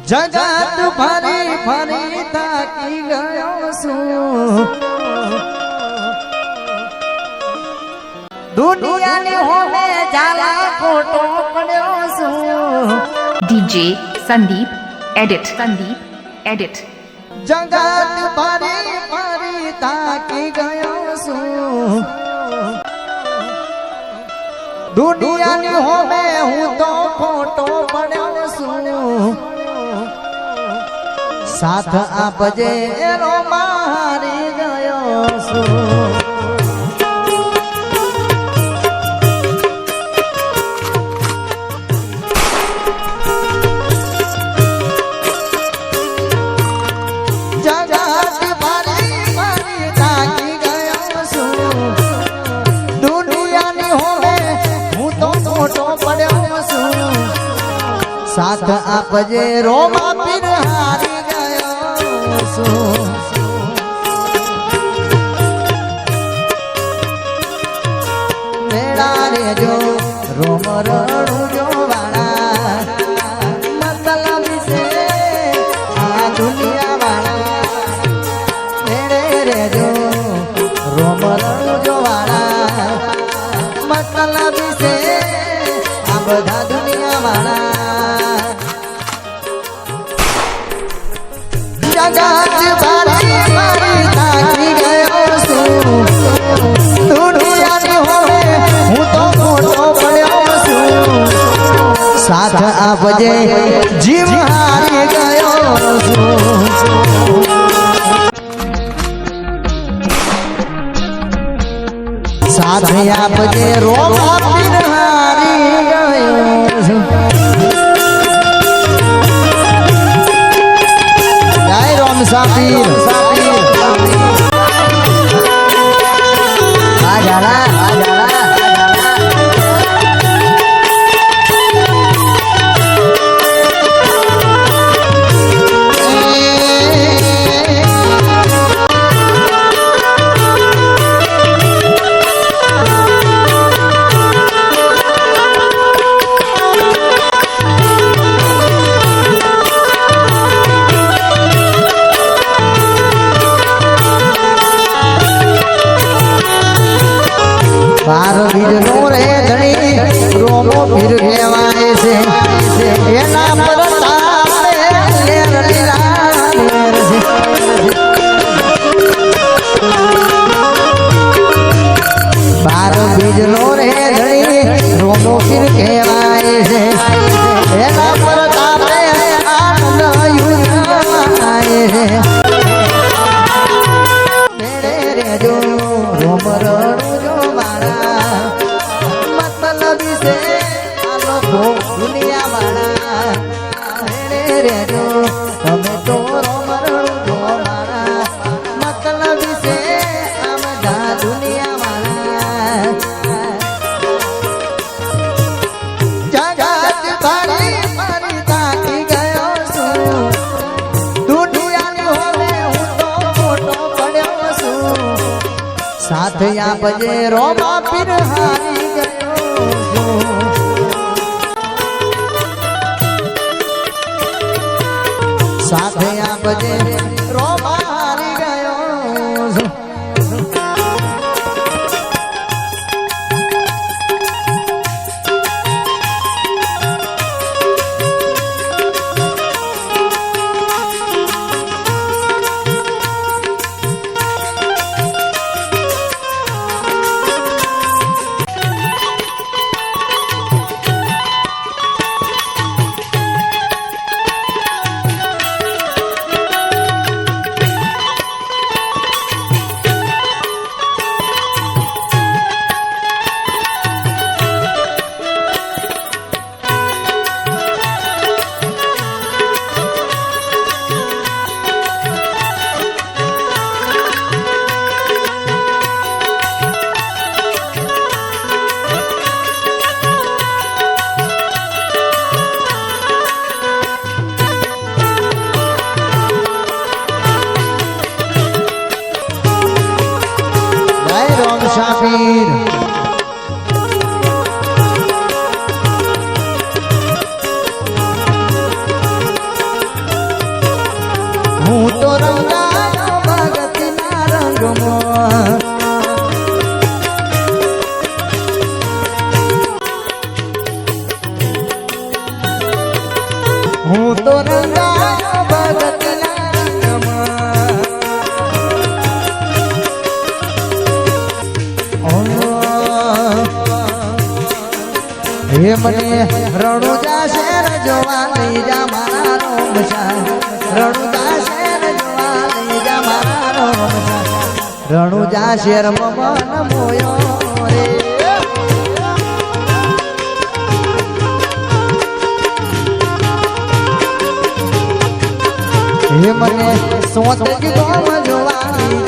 જગત ફરી ફરી થાકી ગયો છું દુનિયાની હોમે ઝાલા ખોટો પડ્યો છું DJ Sandeep Edit જગત ફરી ફરી થાકી ગયો છું દુનિયાની હોમે હું તો ખોટો પડ્યો છું સાથ આપજે એનો મારી ગયો છું साथ आपजे रोमा पीर हारी गयो છું મેળા રે જો રોમ રણું જો વાળા મતલબ છે આ દુનિયા વાળા મેળે રે જો રોમ રણું જો વાળા મતલબ છે આ બધા દુનિયા વાળા જગત ભરી મારી થાકી ગયો છું દુનિયાની હોવે હું તો ખોટો પડ્યો છું સાથ આપજે જીવ હારી ગયો છું સાથ આપજે રોમા પીર હારી ગયો છું Sapir, Ajara. બાર બીજનો રે ધણી રોમો ભીર કહેવાય છે એના પર તારે લેર લીલા લેર છે બાર બીજનો રે ધણી રોમો ભીર કહેવાય છે એના પર તારે આનંદ યુનાય છે મેળે રે જો રોમ રણું જો દુનિયા વાળા રે જો તમે તો રોમરણું જો મારા મતલબ છે આ બધા દુનિયા વાળા જગત ભરી ફરી થાકી ગયો છું દુનિયાની હોવે હું તો ખોટો પડ્યો છું સાથ આપજે રોમા પીર હારી ગયો છું સાથે આપજે રોમા હારી ગયો છું હું તો રંગાયો ભગતના રંગમાં. હે મને રણુજા શહેર જોવા લઈ જા મારા રોમશા. રણુજા શહેર જોવા લઈ જા મારા રોમશા. રણુજા શહેર મન મોયો રે. હે મને સોતજી ગોમ જોવા લઈ